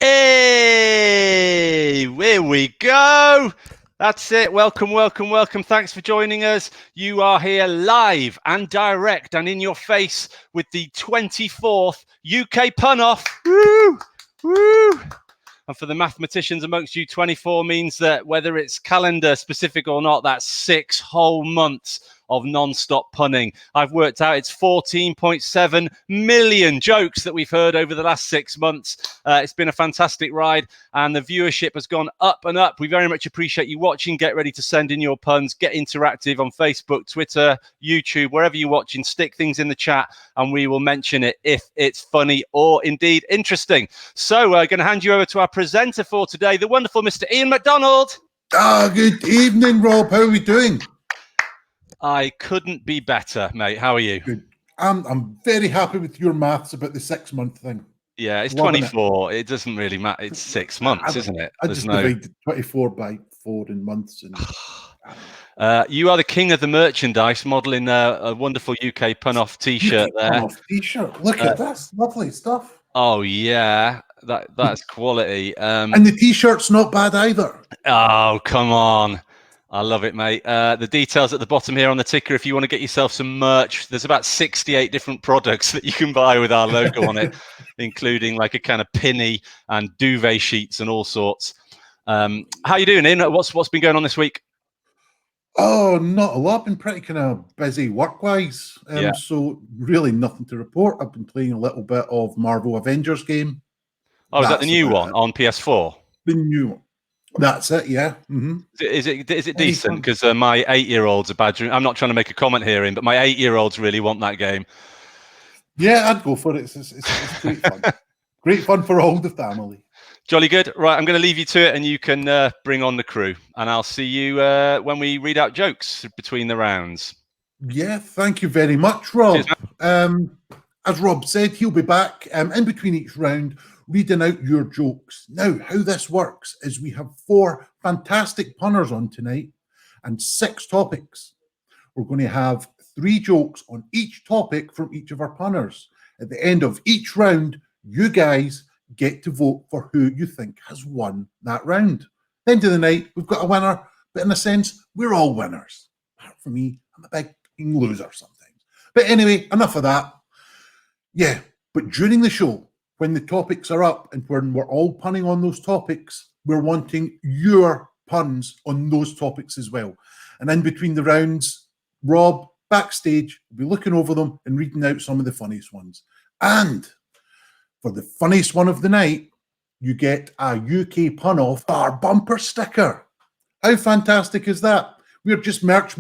Hey, here we go. That's it. Welcome, welcome, welcome. Thanks for joining us. You are here live and direct and in your face with the 24th UK Pun Off. Woo! Woo! And for the mathematicians amongst you, 24 means that whether it's calendar specific or not, that's 6 whole months of non-stop punning. I've worked out it's 14.7 million jokes that we've heard over the last 6 months. It's been a fantastic ride and the viewership has gone up and up. We very much appreciate you watching. Get ready to send in your puns, get interactive on Facebook, Twitter, YouTube, wherever you're watching. Stick things in the chat and we will mention it if it's funny or indeed interesting. So we're going to hand you over to our presenter for today, the wonderful Mr. Iain MacDonald. Good evening, Rob. How are we doing? I couldn't be better, mate. How are you? Good. I'm very happy with your maths about the 6-month thing. Yeah, it's 24. It doesn't really matter. It's 6 months, isn't it? I just divided 24 by 4 in months. And you are the king of the merchandise, modelling a wonderful UK Pun-Off T-shirt there. Pun-Off T-shirt. Look at this. Lovely stuff. Oh, yeah. That's quality. And the T-shirt's not bad either. Oh, come on. I love it, mate. The details at the bottom here on the ticker, if you want to get yourself some merch, there's about 68 different products that you can buy with our logo on it, including like a kind of pinny and duvet sheets and all sorts. How you doing, Iain? What's been going on this week? Oh, not a lot. I've been pretty kind of busy work-wise. Yeah. So really nothing to report. I've been playing a little bit of Marvel Avengers game. Oh, is that the new one on PS4? The new one. That's it, yeah. Mm-hmm. Is it decent? Because my 8-year-olds are badgering. I'm not trying to make a comment here, but my 8-year-olds really want that game. Yeah, I'd go for it. It's great fun. Great fun for all the family. Jolly good. Right, I'm going to leave you to it, and you can bring on the crew. And I'll see you when we read out jokes between the rounds. Yeah, thank you very much, Rob. Cheers, as Rob said, he'll be back in between each round, reading out your jokes. Now, how this works is we have 4 fantastic punners on tonight and 6 topics. We're going to have 3 jokes on each topic from each of our punners. At the end of each round, you guys get to vote for who you think has won that round. End of the night, we've got a winner, but in a sense, we're all winners. Apart from me, I'm a big loser sometimes. But anyway, enough of that. Yeah, but during the show, when the topics are up and when we're all punning on those topics, we're wanting your puns on those topics as well. And in between the rounds, Rob, backstage, will be looking over them and reading out some of the funniest ones. And for the funniest one of the night, you get a UK Pun-Off bar bumper sticker. How fantastic is that? We're just merch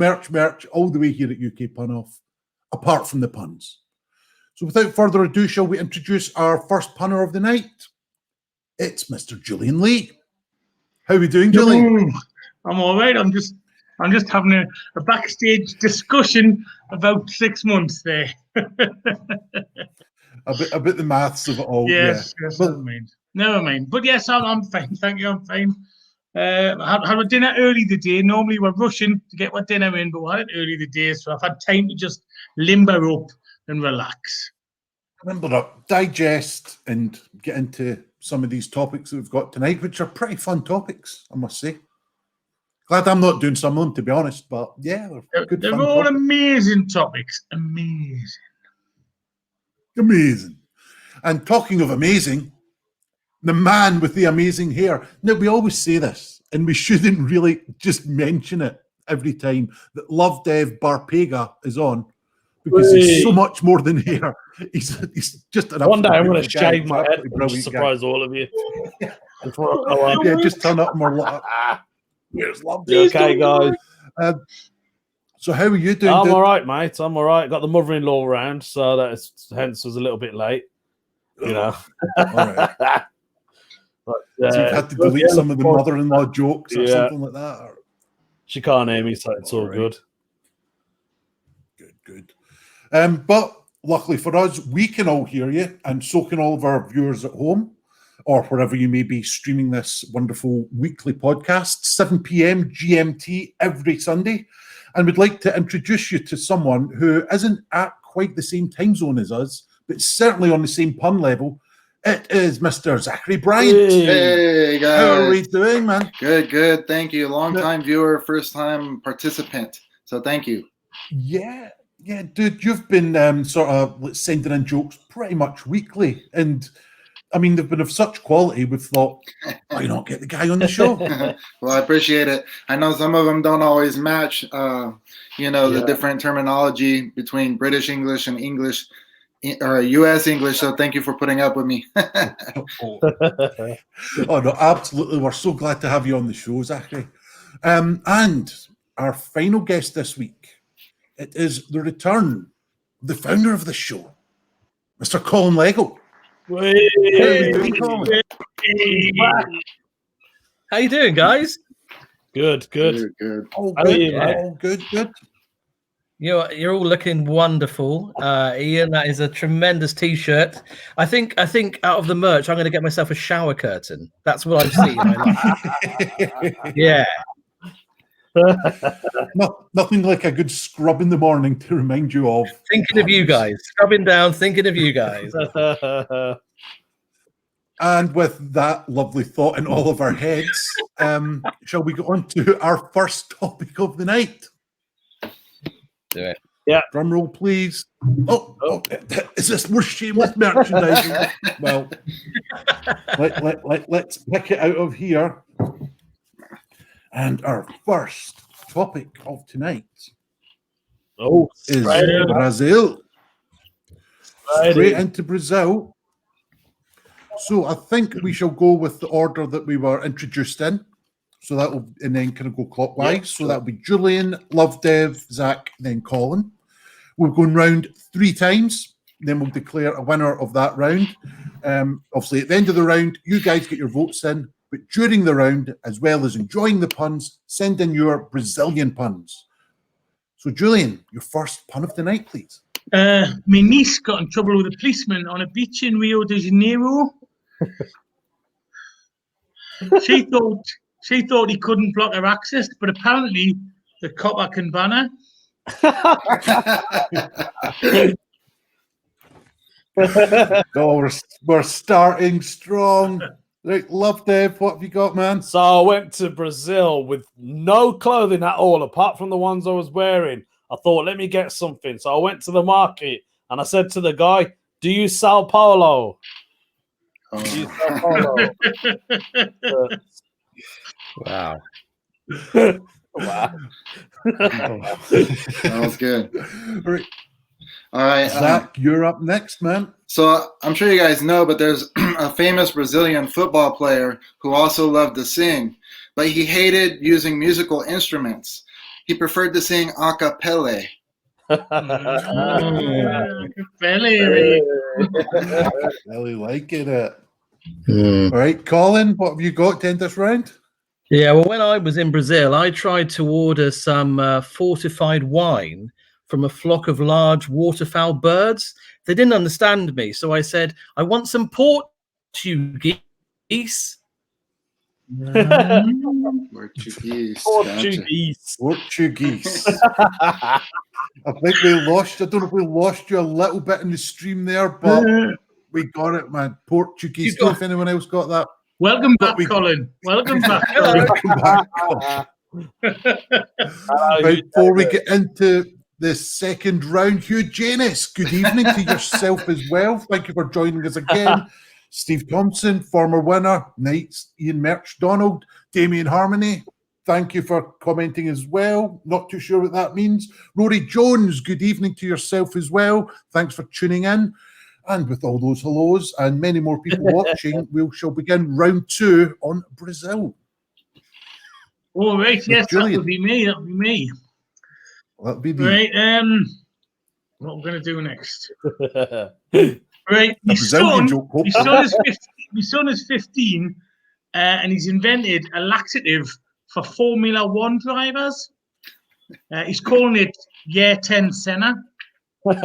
all the way here at UK Pun-Off, apart from the puns. So without further ado, shall we introduce our first punner of the night? It's Mr. Julian Lee. How are we doing, Julian? I'm all right. I'm just having a backstage discussion about 6 months there. a bit the maths of it all. Yes, but, never mind. But yes, I'm fine. Thank you. I'm fine. Had a dinner early today. Normally we're rushing to get our dinner in, but we had it early today, so I've had time to just limber up and relax. Limber up, digest, and get into some of these topics that we've got tonight, which are pretty fun topics, I must say. Glad I'm not doing some of them, to be honest, but yeah, they're good. They're all topics. Amazing topics. Amazing. And talking of amazing, the man with the amazing hair. Now, we always say this, and we shouldn't really just mention it every time that Lovdev Barpaga is on, because he's so much more than hair. He's just an one day I'm going to shave my head and surprise all of you. Yeah, just turn up more. Where's Lovdev? Okay, guys. So how are you doing? I'm all right, mate. I'm all right. Got the mother-in-law around, so hence was a little bit late. You know. All right. But, so you've had to delete some of the mother-in-law jokes or something like that. Or... She can't hear me, so it's all good. Good. But luckily for us, we can all hear you, and so can all of our viewers at home or wherever you may be streaming this wonderful weekly podcast, 7 p.m. GMT every Sunday. And we'd like to introduce you to someone who isn't at quite the same time zone as us, but certainly on the same pun level. it is Mr. Zachary Bryant. Hey guys. How are we doing, man? Good. Thank you. Long time viewer, first time participant. So thank you. Yeah, dude, you've been sort of sending in jokes pretty much weekly, and I mean they've been of such quality. We've thought, why not get the guy on the show? Well, I appreciate it. I know some of them don't always match, the different terminology between British English and English or U.S. English. So thank you for putting up with me. Oh no, absolutely. We're so glad to have you on the show, Zachary. And our final guest this week, it is the return of the founder of the show, Mr. Colin Leggo. How are we doing, Colin? How you doing, guys? Good. All How are good, you, mate? all good. You're all looking wonderful, Ian. That is a tremendous T-shirt. I think out of the merch, I'm going to get myself a shower curtain. That's what I'm seeing. Yeah. Nothing like a good scrub in the morning to remind you of. Thinking of you guys. Scrubbing down, thinking of you guys. And with that lovely thought in all of our heads, shall we go on to our first topic of the night? Do it. Yeah. Drum roll, please. Oh, is this more shameless merchandising? Well, let's pick it out of here. And our first topic of tonight is Brazil. Straight into Brazil. So I think we shall go with the order that we were introduced in. So that will, and then kind of go clockwise. Yeah, so that'll be Julian, Lovdev, Zach, then Colin. We're going round 3 times. Then we'll declare a winner of that round. Obviously, at the end of the round, you guys get your votes in. But during the round, as well as enjoying the puns, send in your Brazilian puns. So, Julian, your first pun of the night, please. My niece got in trouble with a policeman on a beach in Rio de Janeiro. She thought he couldn't block her access, but apparently the copper can ban her. Oh, we're starting strong. Right, Lovdev, what have you got, man? So I went to Brazil with no clothing at all, apart from the ones I was wearing. I thought, let me get something. So I went to the market and I said to the guy, "Do you Sao Paulo?" Oh. Do you Sao Paulo? Wow. Wow. That was good. Right. All right. Zach, you're up next, man. So I'm sure you guys know, but there's a famous Brazilian football player who also loved to sing, but he hated using musical instruments. He preferred to sing a cappella. Really liking it. All right, Colin, what have you got to end this round? Yeah, well, when I was in Brazil, I tried to order some fortified wine from a flock of large waterfowl birds. They didn't understand me, so I said, "I want some Portuguese." Portuguese. Portuguese. I think we lost. I don't know if we lost you a little bit in the stream there, but we got it, man. Portuguese. Don't know if anyone else got that. Welcome back, Colin. Welcome back, Colin. Welcome back, Colin. Right, before we get into the second round, Hugh Janus, good evening to yourself as well. Thank you for joining us again. Steve Thompson, former winner. Knights, Iain MacDonald, Damien Harmony. Thank you for commenting as well. Not too sure what that means. Rory Jones, good evening to yourself as well. Thanks for tuning in. And with all those hellos and many more people watching, we shall begin round 2 on Brazil. All right, yes, Julian. that'll be me. That'll be me. That'll be me. Right, what we're going to do next? Right, my Brazilian son, joke, my son is 15, my son is 15 and he's invented a laxative for Formula One drivers. He's calling it Year 10 Senna. I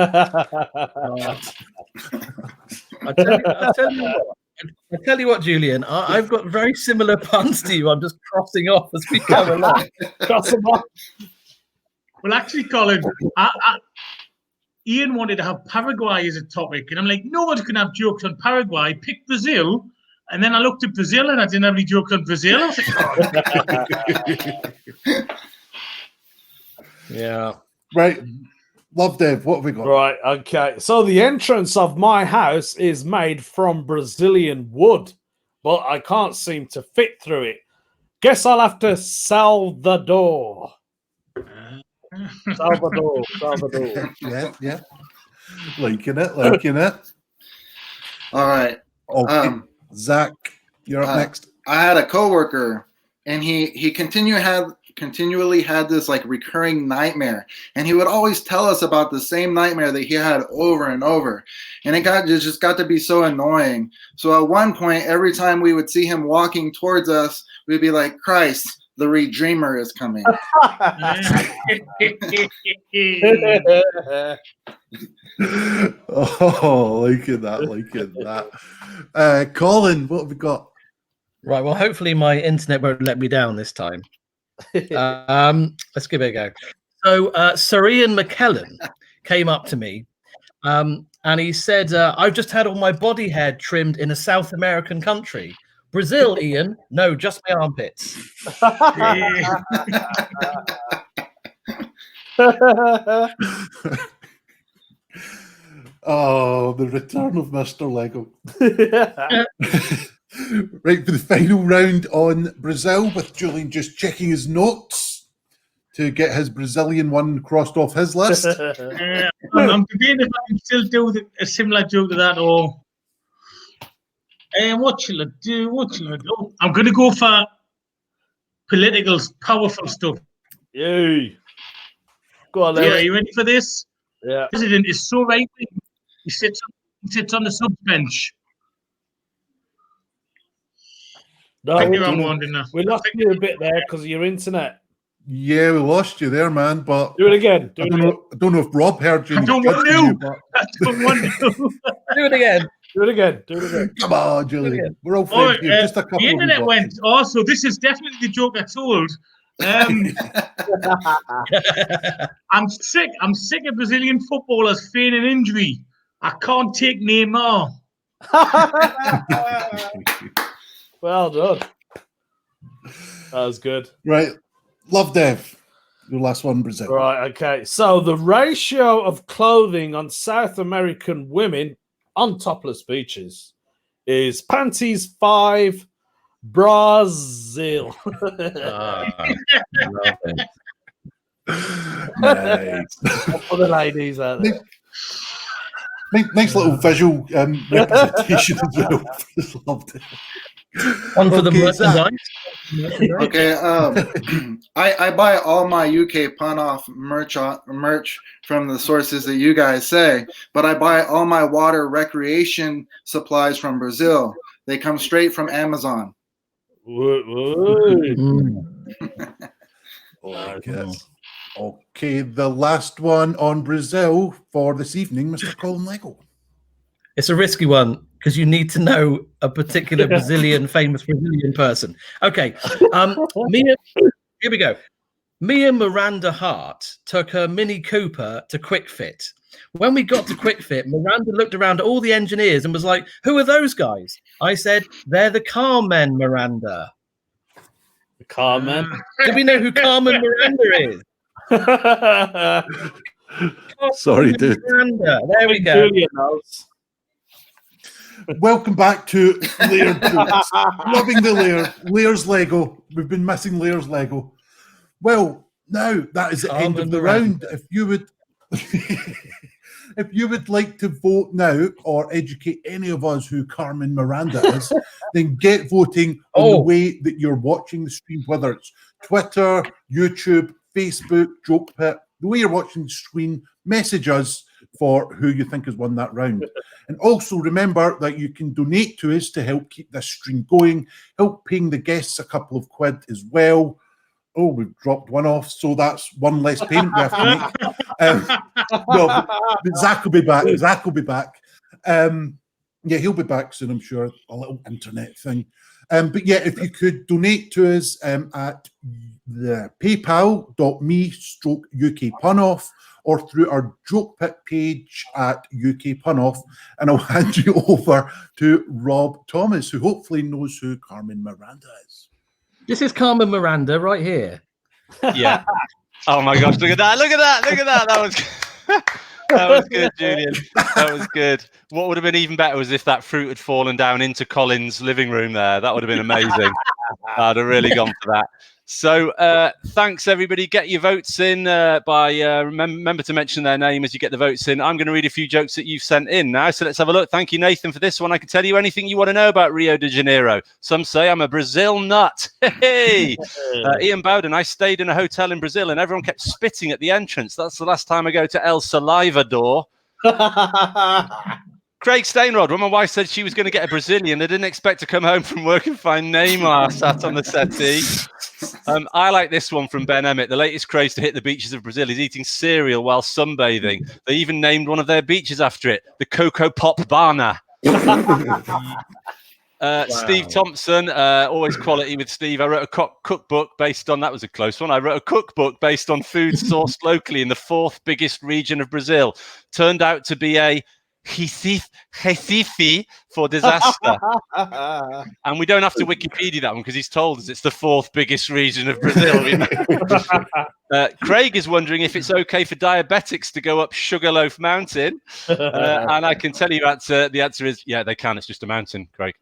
tell you what, Julian, I've got very similar puns to you. I'm just crossing off as we go along. Well, actually, Colin, Iain wanted to have Paraguay as a topic, and I'm like, no one's going to have jokes on Paraguay. Pick Brazil. And then I looked at Brazil, and I didn't have any jokes on Brazil. I was like, Yeah. Right. Lovdev, what have we got? Right. Okay. So the entrance of my house is made from Brazilian wood, but I can't seem to fit through it. Guess I'll have to sell the door. Salvador. Yeah. Liking it. All right. Okay. Zach, you're up next. I had a coworker, and he continually had this like recurring nightmare, and he would always tell us about the same nightmare that he had over and over, and it just got to be so annoying. So at one point, every time we would see him walking towards us, we'd be like, Christ, the Redreamer is coming. Oh, liking that. Colin, what have we got? Right. Well, hopefully my internet won't let me down this time. Let's give it a go. So Sir Ian McKellen came up to me and he said, I've just had all my body hair trimmed in a South American country. Brazil, Ian? No, just my armpits. Oh, the return of Mr. Leggo. Right, for the final round on Brazil, with Julian just checking his notes to get his Brazilian one crossed off his list. I'm debating if I can still do a similar joke to that, or what shall I do? I'm going to go for political, powerful stuff. Yay. Go on, Yeah, are you ready for this? Yeah. The president is so right wing. He sits on the sub bench. No, I knew I'm wondering that. we lost you a bit there because of your internet. Yeah, we lost you there, man. But Do it again. I don't know if Rob heard you. I don't want to. Do it again. Do it again. Come on, Julian. We're all friends here. Just a couple the of internet weeks. went. Also, this is definitely the joke I told. I'm sick of Brazilian footballers feigning injury. I can't take Neymar. Well done. That was good. Right. Lovdev, your last one, Brazil. Right, okay. So the ratio of clothing on South American women on topless beaches is panties 5, Brazil. Nice. For the ladies out there. Nice little visual representation as well. Just loved it. One for the Zach. merchandise. Okay, I buy all my UK pun off merch from the sources that you guys say, but I buy all my water recreation supplies from Brazil. They come straight from Amazon. Okay, the last one on Brazil for this evening, Mr. Colin Leggo. It's a risky one because you need to know a particular famous Brazilian person. Okay. Here we go. Me and Miranda Hart took her Mini Cooper to Quick Fit. When we got to Quick Fit, Miranda looked around at all the engineers and was like, "Who are those guys?" I said, "They're the car men, Miranda." The Carmen. Do we know who Carmen Miranda is? Sorry, dude. Miranda. There we go. Julian knows. Welcome back to Layer Jokes. Loving the layer. Layers Lego. We've been missing Layers Lego. Well, now that is the end of the round. If you would like to vote now or educate any of us who Carmen Miranda is, then get voting on the way that you're watching the stream, whether it's Twitter, YouTube, Facebook, Joke Pit, the way you're watching the screen, message us for who you think has won that round. And also remember that you can donate to us to help keep this stream going, help paying the guests a couple of quid as well. Oh, we've dropped one off, so that's one less payment we have to make. No, but Zach will be back. Yeah, he'll be back soon, I'm sure. A little internet thing. But yeah, if you could donate to us at the paypal.me/UK punoff, or through our Joke Pit page at UK Pun Off. And I'll hand you over to Rob Thomas, who hopefully knows who Carmen Miranda is. This is Carmen Miranda right here. Yeah. Oh my gosh, look at that. Look at that. Look at that. That was that was good, Julian. That was good. What would have been even better was if that fruit had fallen down into Colin's living room there. That would have been amazing. I'd have really gone for that. So thanks, everybody. Get your votes in by remember to mention their name as you get the votes in. I'm going to read a few jokes that you've sent in now. So let's have a look. Thank you, Nathan, for this one. I can tell you anything you want to know about Rio de Janeiro. Some say I'm a Brazil nut. Hey, Ian Bowden. I stayed in a hotel in Brazil and everyone kept spitting at the entrance. That's the last time I go to El Salvador. Craig Stainrod, when my wife said she was going to get a Brazilian, I didn't expect to come home from work and find Neymar sat on the settee. I like this one from Ben Emmett. The latest craze to hit the beaches of Brazil is eating cereal while sunbathing. They even named one of their beaches after it, the Coco Pop Bana. Wow. Steve Thompson, always quality with Steve. I wrote a cookbook based on, that was a close one. I wrote a cookbook based on food sourced locally in the 4th biggest region of Brazil. Turned out to be a Recife for disaster. And we don't have to Wikipedia that one because he's told us it's the 4th biggest region of Brazil. Craig is wondering if it's okay for diabetics to go up Sugarloaf Mountain. And I can tell you that the answer is, yeah, they can. It's just a mountain, Craig.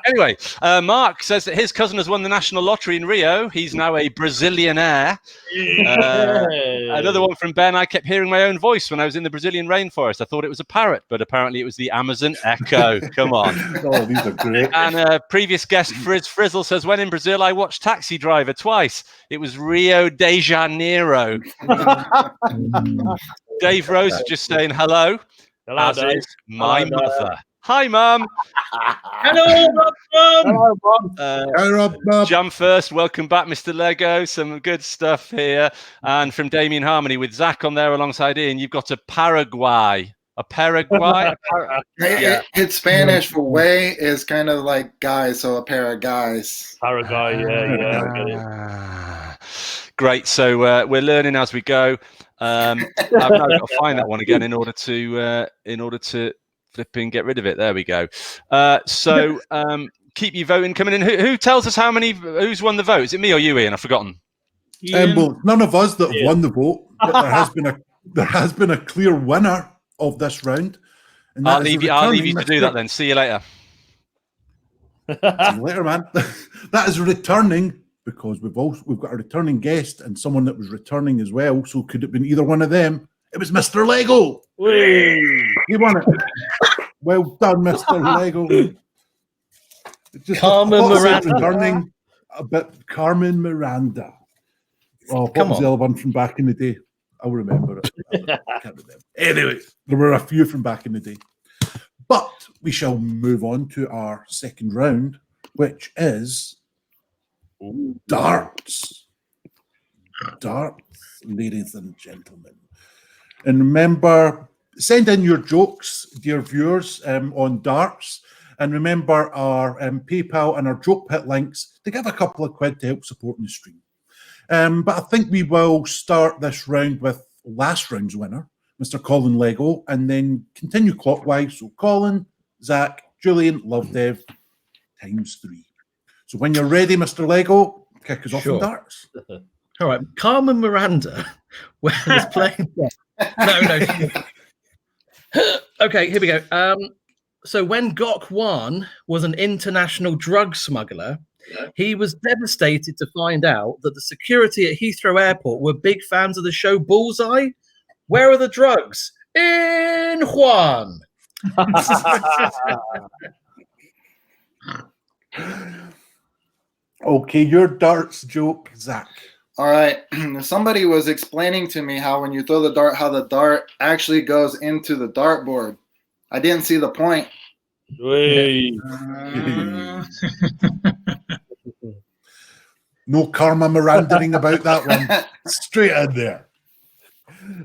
Anyway, Mark says that his cousin has won the national lottery in Rio. He's now a Brazilianaire. Another one from Ben. I kept hearing my own voice when I was in the Brazilian rainforest. I thought it was a parrot, but apparently it was the Amazon Echo. Come on. Oh, these are great. And previous guest Frizz Frizzle says, when in Brazil, I watched Taxi Driver twice. It was Rio de Janeiro. Dave Rose is just saying hello. Hello, as Dave. is my Hello, mother. Hi, Mum. Hello, Rob. Hi, Rob. Jump first. Welcome back, Mr. Lego. Some good stuff here. And from Damien Harmony with Zach on there alongside Ian, you've got a Paraguay. A Paraguay? It's Spanish for way is kind of like guys, so a pair of guys. Paraguay, yeah. Great. So we're learning as we go. I've now got to find that one again in order to flipping get rid of it. There we go. So keep your voting coming in. Who tells us who's won the vote? Is it me or you, Ian? I've forgotten. Well, none of us that have won the vote, but there has been a clear winner of this round. And I'll leave you to do that then. See you later. See you later, man. That is returning because we've got a returning guest and someone that was returning as well. So could it have been either one of them? It was Mr. Lego. He won it. Well done, Mr. Lego. Carmen Miranda. Returning a bit. Carmen Miranda. Oh, what was the other one from back in the day? I'll remember it. I can't remember. Anyway, there were a few from back in the day. But we shall move on to our second round, which is darts. Darts, ladies and gentlemen. And remember, send in your jokes, dear viewers, on darts. And remember our PayPal and our Joke Pit links to give a couple of quid to help supporting the stream. But I think we will start this round with last round's winner, Mr. Colin Leggo, and then continue clockwise. So Colin, Zach, Julian, Lovdev, times 3. So when you're ready, Mr. Leggo, kick us off in darts. All right. Carmen Miranda was playing... No. Okay, here we go. So when Gok Wan was an international drug smuggler, he was devastated to find out that the security at Heathrow Airport were big fans of the show Bullseye. Where are the drugs? In Juan. Okay, your darts joke, Zach. All right. Somebody was explaining to me how when you throw the dart, how the dart actually goes into the dartboard. I didn't see the point. No Karma Mirandering about that one. Straight in there.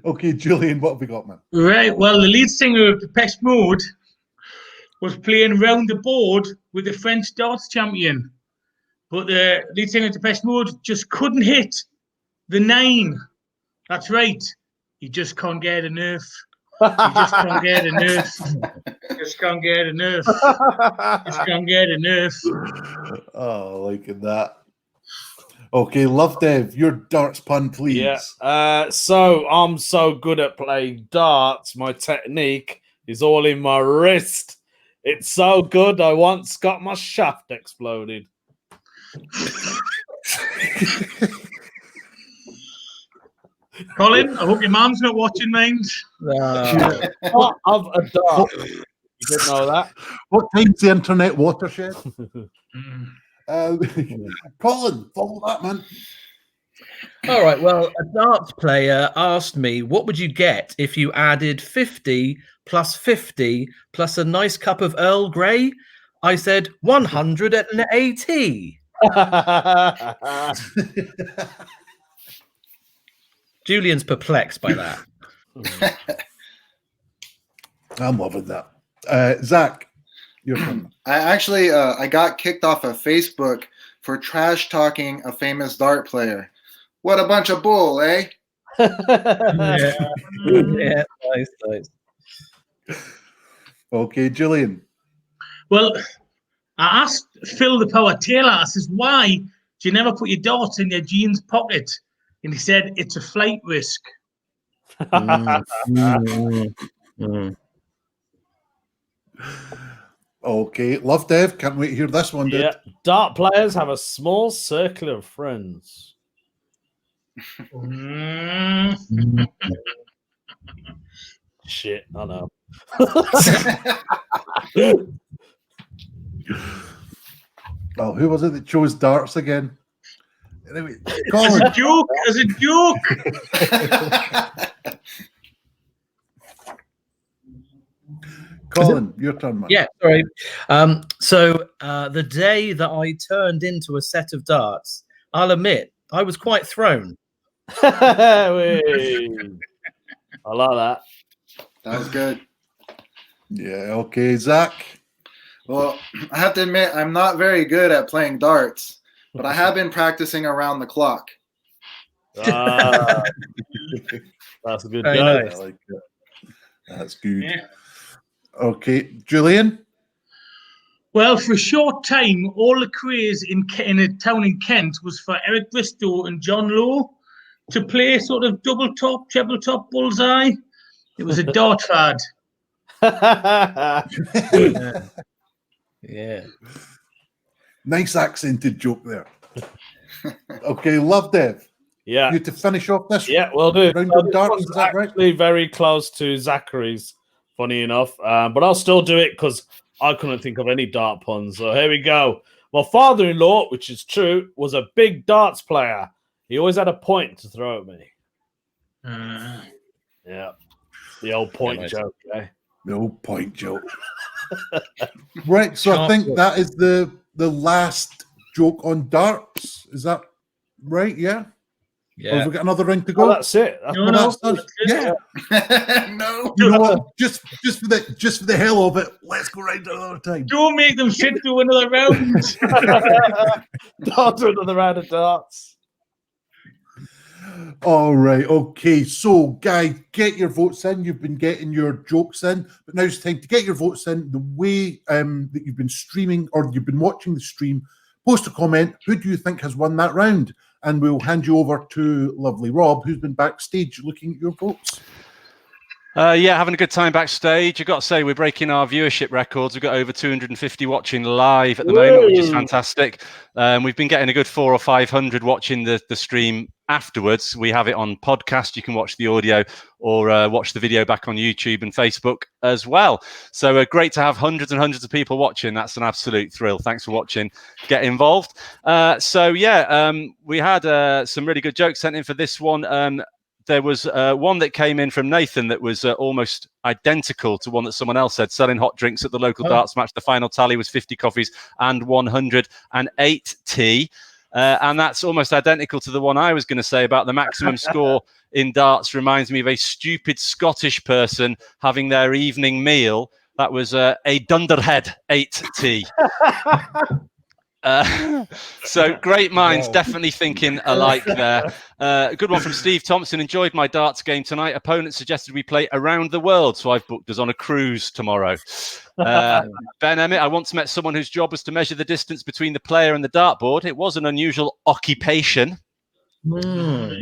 Okay, Julian, what have we got, man? Right. Well, the lead singer of Depeche Mode was playing round the board with the French darts champion. But the lead singer of Depeche Mode just couldn't hit the 9. That's right. You just can't get enough. You just can't get enough. Just can't get enough. Just can't get enough. Oh, liking that. Okay, Lovdev, your darts pun, please. Yeah. So I'm so good at playing darts. My technique is all in my wrist. It's so good. I once got my shaft exploded. Colin, I hope your mum's not watching, mate. Part of a dart. You didn't know that? What time's the internet watershed? Colin, follow that, man. All right. Well, a darts player asked me, what would you get if you added 50 plus 50 plus a nice cup of Earl Grey? I said 180. Julian's perplexed by that. I'm loving that. Zach, your turn. I actually I got kicked off of Facebook for trash talking a famous dart player. What a bunch of bull, eh? Yeah, nice. Okay, Julian. Well, I asked Phil the Power Taylor, I says, why do you never put your darts in your jeans pocket? And he said, it's a flight risk. Okay, Lovdev, can't wait to hear this one, dude. Yeah, dart players have a small circle of friends. Shit, I know. Well, who was it that chose darts again? Anyway, As Colin. a joke, as a joke. Colin, your turn, man. Yeah, sorry. So the day that I turned into a set of darts, I'll admit I was quite thrown. I like that. That was good. Yeah, okay, Zach. Well, I have to admit, I'm not very good at playing darts, but I have been practicing around the clock. That's a good Very joke. nice. I like that. That's good. Yeah. Okay, Julian. Well, for a short time, all the craze in a town in Kent was for Eric Bristow and John Lowe to play sort of double top, treble top, bullseye. It was a dart fad. Yeah. Nice accented joke there. Okay, Lovdev. Yeah. You to finish off this Yeah, we'll do. round So of this darts, one's is that right? actually very close to Zachary's, funny enough. But I'll still do it because I couldn't think of any dart puns. So here we go. My father-in-law, which is true, was a big darts player. He always had a point to throw at me. Yeah. The old point nice. joke, eh? No point joke. Right, so I think that is the last joke on darts. Is that right? Yeah? Or Yeah. have we got another round to Oh, go? that's it. That's No, That's no. us. Yeah. No. You know what? Just for the hell of it, let's go round another time. Don't make them sit through another round. Don't do another round of darts. All right, okay. So, guys, get your votes in. You've been getting your jokes in, but now it's time to get your votes in. The way that you've been streaming or you've been watching the stream, post a comment. Who do you think has won that round? And we'll hand you over to lovely Rob, who's been backstage looking at your votes. Yeah, having a good time backstage. I've got to say, we're breaking our viewership records. We've got over 250 watching live at the moment, which is fantastic. We've been getting a good 400 or 500 watching the stream afterwards. We have it on podcast. You can watch the audio or watch the video back on YouTube and Facebook as well. So great to have hundreds and hundreds of people watching. That's an absolute thrill. Thanks for watching. Get involved. We had some really good jokes sent in for this one. There was one that came in from Nathan that was almost identical to one that someone else said. Selling hot drinks at the local darts match. The final tally was 50 coffees and 108 tea. And that's almost identical to the one I was going to say about the maximum score in darts. Reminds me of a stupid Scottish person having their evening meal. That was a Dunderhead 8 tea. So great minds definitely thinking alike there. A good one from Steve Thompson. Enjoyed my darts game tonight. Opponent suggested we play around the world, so I've booked us on a cruise tomorrow. Ben Emmett, I once met someone whose job was to measure the distance between the player and the dartboard. It was an unusual occupation. Colm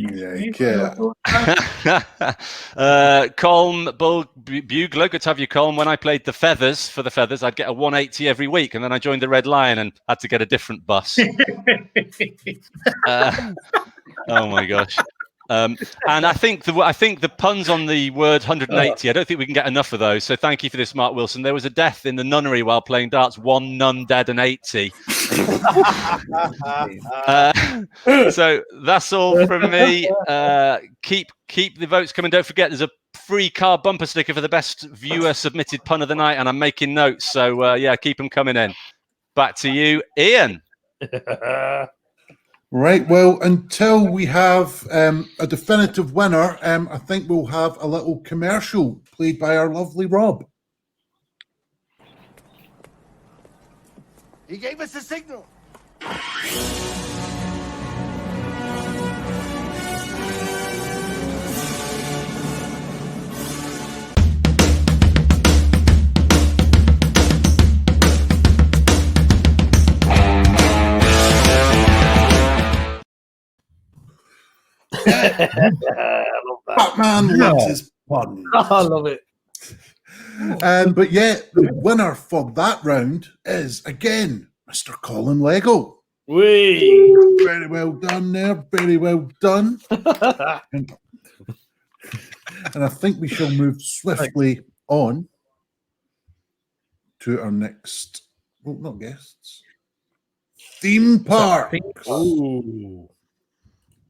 Bugler, good to have you, Colm. When I played the Feathers for the Feathers, I'd get a 180 every week, and then I joined the Red Lion and had to get a different bus. Oh my gosh. And I think the puns on the word 180, I don't think we can get enough of those. So thank you for this, Mark Wilson. There was a death in the nunnery while playing darts. 1 nun dead and 80. So that's all from me. Keep the votes coming. Don't forget, there's a free car bumper sticker for the best viewer submitted pun of the night, and I'm making notes. So yeah, keep them coming in. Back to you, Ian. Right, well, until we have a definitive winner, I think we'll have a little commercial played by our lovely Rob. He gave us a signal. Batman loves his puns. I love it. But yeah, the winner for that round is, again, Mr. Colin Leggo. Wee. Very well done there. Very well done. And I think we shall move swiftly on to our next, well, not guests, theme park. Ooh.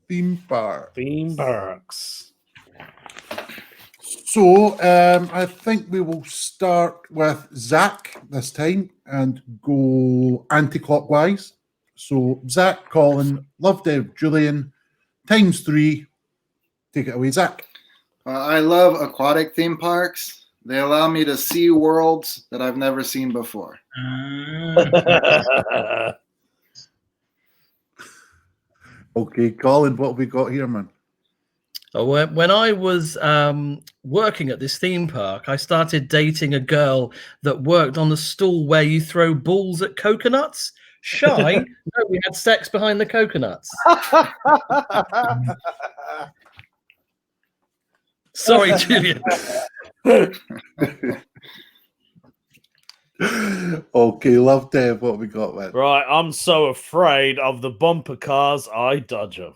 Theme park. Theme parks. So I think we will start with Zach this time and go anti-clockwise. So Zach, Colin, Lovdev, Julian, times 3. Take it away, Zach. I love aquatic theme parks. They allow me to see worlds that I've never seen before. Okay, Colin, what have we got here, man? When I was working at this theme park, I started dating a girl that worked on the stall where you throw balls at coconuts. Shy? No, we had sex behind the coconuts. Sorry, Julian. Okay, love Dave. What have we got, man? Right, I'm so afraid of the bumper cars, I dodge them.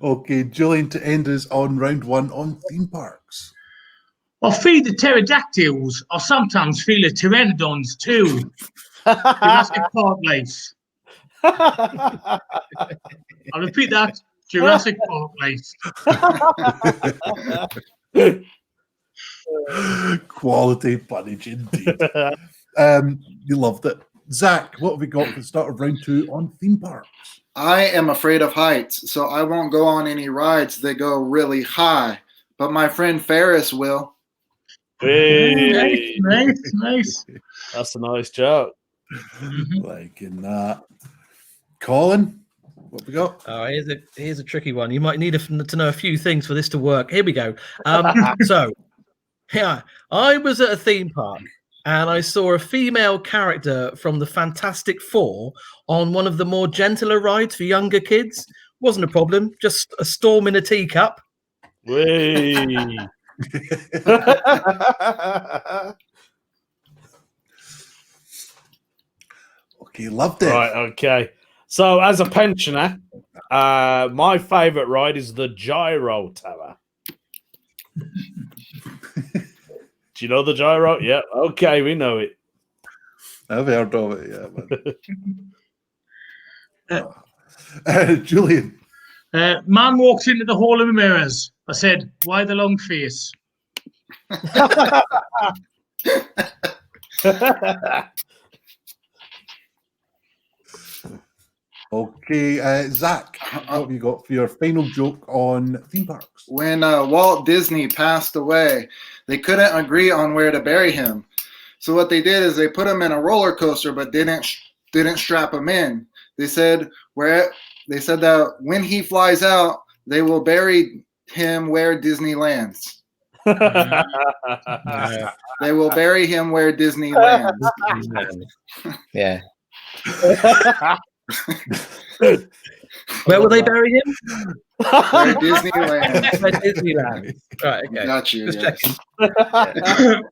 Okay, Julian, to end us on round 1 on theme parks. I feed the pterodactyls. I sometimes feel the pteranodons too. Jurassic Park life. I'll repeat that. Jurassic Park life. Quality punnage indeed. You loved it. Zach, what have we got for the start of round 2 on theme parks? I am afraid of heights, so I won't go on any rides that go really high. But my friend Ferris will. Hey. Nice. That's a nice joke. Liking that. Colin, what have we got? Here's a tricky one. You might need to know a few things for this to work. Here we go. So, yeah, I was at a theme park and I saw a female character from the Fantastic Four on one of the more gentler rides for younger kids. Wasn't a problem. Just a storm in a teacup. Whee. Okay, loved it. Right, okay. So, as a pensioner, my favourite ride is the Gyro Tower. Do you know the Gyro? Yeah, okay, we know it. I've heard of it, yeah. Man. Julian. Man walks into the Hall of Mirrors. I said, why the long face? Okay, Zach, what have you got for your final joke on theme parks? When Walt Disney passed away, they couldn't agree on where to bury him. So what they did is they put him in a roller coaster, but didn't strap him in. They said that when he flies out, they will bury him where Disney lands. They will bury him where Disney lands. Yeah. Where will they bury him? Where Disneyland. Disneyland. Right, okay. Got you. Just Yes. checking.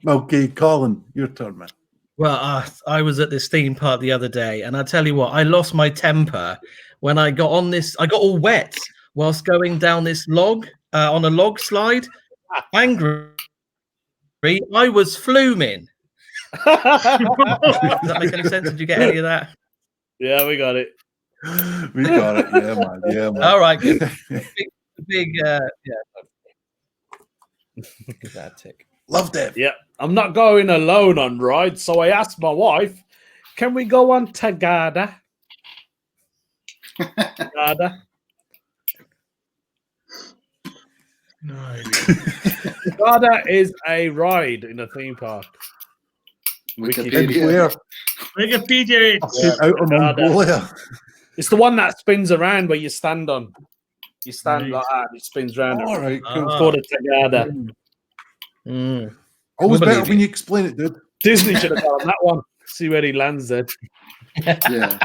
Okay, Colin, your turn, man. Well, I was at this theme park the other day, and I tell you what, I lost my temper when I got on this. I got all wet whilst going down this log on a log slide. Angry, I was fluming. Does that make any sense? Did you get any of that? Yeah, we got it. We got it. Yeah, man. Yeah, man. All right, good. big yeah. Bad tick. Lovdev. Yeah, I'm not going alone on rides, so I asked my wife, "Can we go on Tagada?" Tagada. No. Tagada is a ride in a theme park. Wikipedia. Where? Wikipedia. Came out of Mongolia. It's the one that spins around where you stand on. You stand Right. like that, and it spins round. All right, cool. It's called a Tagada. Mm. Always We'll better believe when you. you explain it, dude. Disney should have done that one. See where he lands then. Yeah.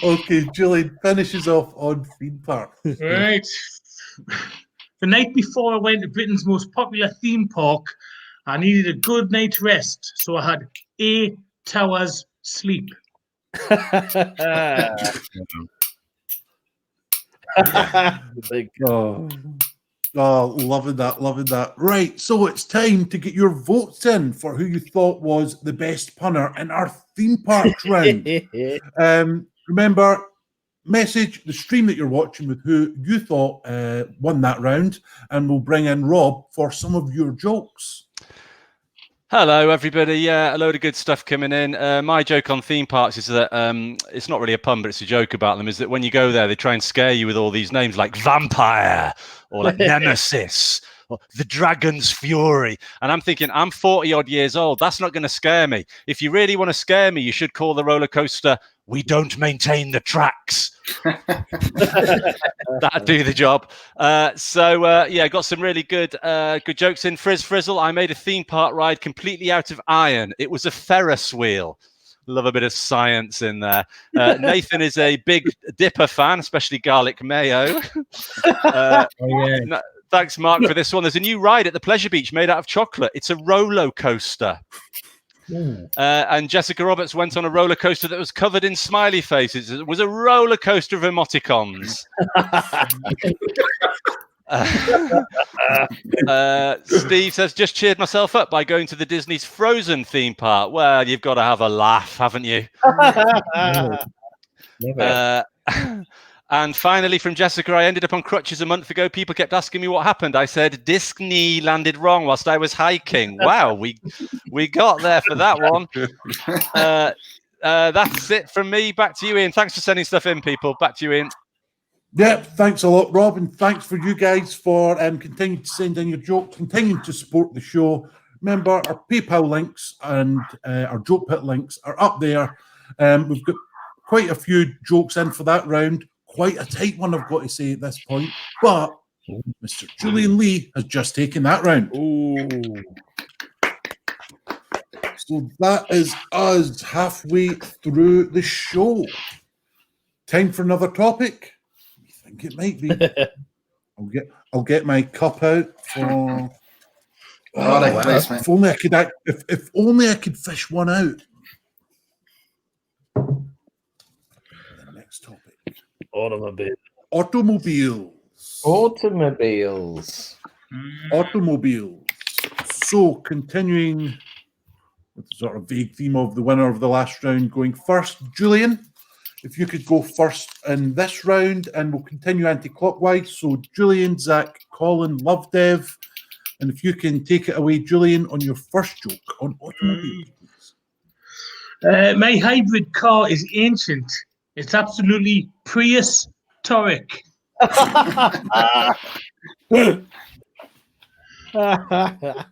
Okay, Julian finishes off on theme park. Right. The night before I went to Britain's most popular theme park, I needed a good night's rest, so I had 8 hours sleep. Big- Loving that. Right, so it's time to get your votes in for who you thought was the best punner in our theme park round. Remember, message the stream that you're watching with who you thought won that round, and we'll bring in Rob for some of your jokes. Hello, everybody. Yeah, a load of good stuff coming in. My joke on theme parks is that it's not really a pun, but it's a joke about them, is that when you go there, they try and scare you with all these names like vampire or like nemesis or the dragon's fury. And I'm thinking, I'm 40 odd years old. That's not going to scare me. If you really want to scare me, you should call the roller coaster, "We don't maintain the tracks." That'd do the job. Yeah, got some really good jokes in. Frizzle, I made a theme park ride completely out of iron. It was a Ferris wheel. Love a bit of science in there. Nathan is a big Dipper fan, especially garlic mayo. Thanks, Mark, for this one. There's a new ride at the Pleasure Beach made out of chocolate. It's a roller coaster. And Jessica Roberts went on a roller coaster that was covered in smiley faces. It was a roller coaster of emoticons. Steve says, just cheered myself up by going to the Disney's Frozen theme park. Well, you've got to have a laugh, haven't you? And finally, from Jessica, I ended up on crutches a month ago. People kept asking me what happened. I said, Disney landed wrong whilst I was hiking. Wow, we got there for that one. That's it from me. Back to you, Ian. Thanks for sending stuff in, people. Back to you, Ian. Yep, thanks a lot, Rob, and thanks for you guys for continuing to send in your jokes, continuing to support the show. Remember, our PayPal links and our Joke Pit links are up there. We've got quite a few jokes in for that round. Quite a tight one, I've got to say at this point. But Mr. Julian Lee has just taken that round. Ooh. So that is us halfway through the show. Time for another topic. I think it might be. I'll get my cup out for. Placement. If only I could fish one out. The next topic. Automobiles. So continuing with the sort of vague theme of the winner of the last round going first, Julian, if you could go first in this round, and we'll continue anti-clockwise. So Julian, Zach, Colin, Lovdev, and if you can take it away, Julian, on your first joke on automobiles. My hybrid car is ancient. It's absolutely prehistoric. That's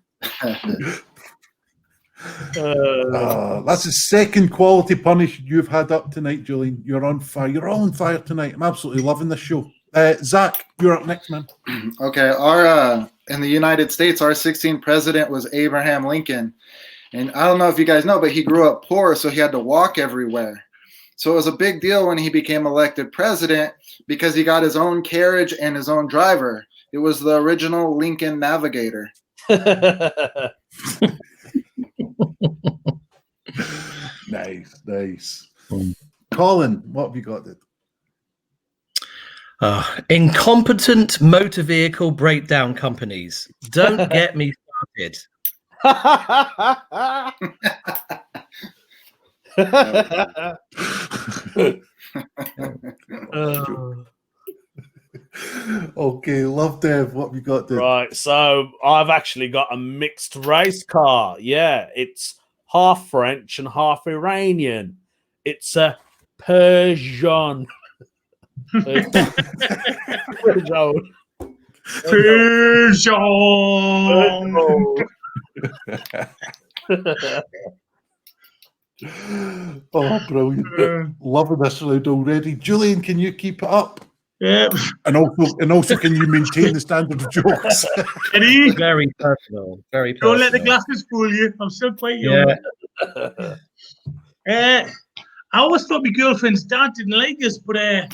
the second quality punish you've had up tonight, Julian. You're on fire. You're all on fire tonight. I'm absolutely loving this show. Zach, you're up next, man. Okay, our in the United States, our 16th president was Abraham Lincoln. And I don't know if you guys know, but he grew up poor, so he had to walk everywhere. So it was a big deal when he became elected president because he got his own carriage and his own driver. It was the original Lincoln Navigator. Nice. Colin, what have you got? Incompetent motor vehicle breakdown companies. Don't get me started. Okay, Lovdev, what have you got? Right, so I've actually got a mixed race car. Yeah, it's half French and half Iranian. It's a Peugeot. Oh, brilliant. Loving this round already. Julian, can you keep it up? Yeah. And also can you maintain the standard of jokes? Eddie, Very personal. Very personal. don't let the glasses fool you. I'm still quite young. Yeah. I always thought my girlfriend's dad didn't like us, but I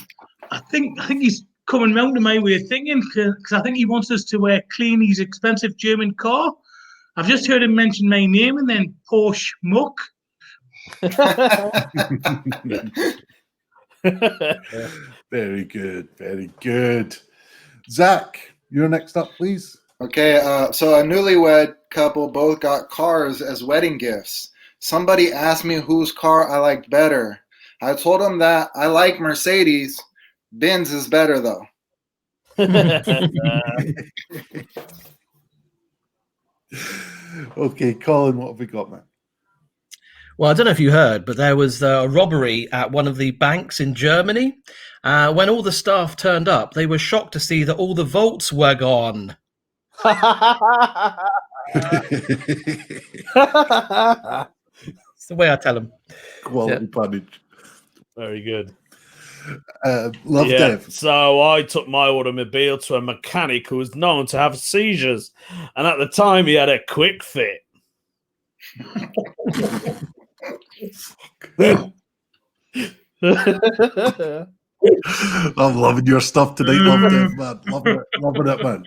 think he's coming round to my way of thinking because I think he wants us to clean his expensive German car. I've just heard him mention my name and then Porsche Muck. Very good. Zach, you're next up, please. Okay, so a newlywed couple both got cars as wedding gifts. Somebody asked me whose car I liked better. I told them that I like Mercedes. Benz is better, though. Okay, Colin, what have we got, man? Well, I don't know if you heard, but there was a robbery at one of the banks in Germany. When all the staff turned up, they were shocked to see that all the vaults were gone. It's the way I tell them. Quality punch. Very good. Lovdev. So I took my automobile to a mechanic who was known to have seizures, and at the time he had a quick fit. I'm loving your stuff tonight, Lovdev, man. Loving it, man.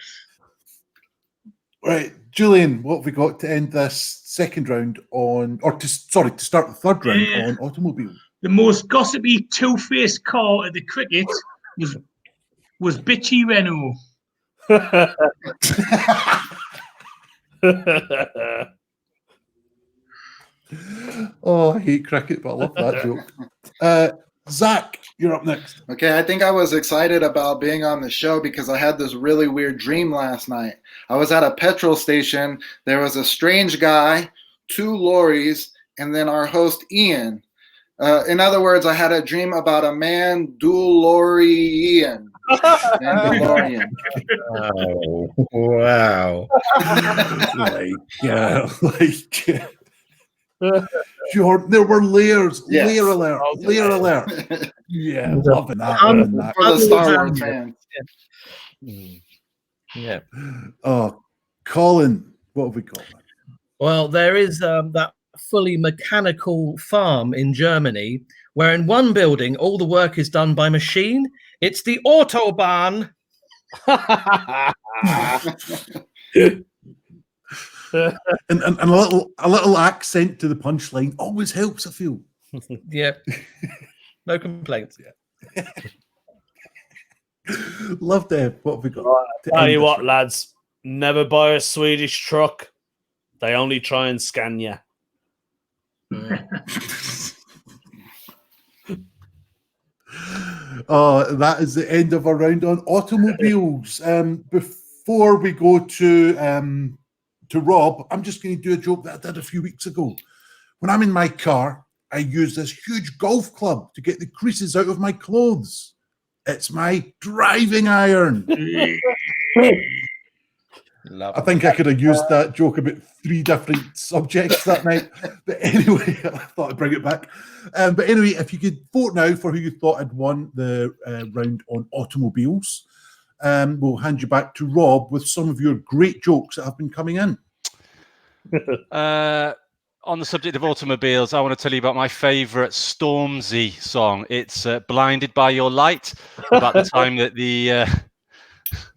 Right, Julian, what have we got to end this second round on, to start the third round on automobiles? The most gossipy two-faced car at the cricket was bitchy Renault. Oh, I hate cricket, but I love that joke. Zach, you're up next. Okay, I think I was excited about being on the show because I had this really weird dream last night. I was at a petrol station. There was a strange guy, 2 lorries, and then our host, Iain. In other words, I had a dream about a man, dual lorry Iain. And DeLorean. Oh, wow. Sure, there were layers. Yes. Layer alert. Layer alert. Yeah, loving that. For the Star Wars fans. Yeah. Oh, Colin, what have we got? Well, there is that fully mechanical farm in Germany where in one building all the work is done by machine. It's the Autobahn. and a little accent to the punchline always helps, I feel. Yeah. No complaints. Yeah. Lovdev, what have we got? Tell you what, lads, never buy a Swedish truck. They only try and scan you. That is the end of our round on automobiles. Before we go to Rob, I'm just going to do a joke that I did a few weeks ago. When I'm in my car, I use this huge golf club to get the creases out of my clothes. It's my driving iron. I think I could have used that joke about 3 different subjects that night. But anyway, I thought I'd bring it back. But anyway, if you could vote now for who you thought had won the round on automobiles, we'll hand you back to Rob with some of your great jokes that have been coming in. On the subject of automobiles, I want to tell you about my favourite Stormzy song. It's Blinded by Your Light, about the time that the...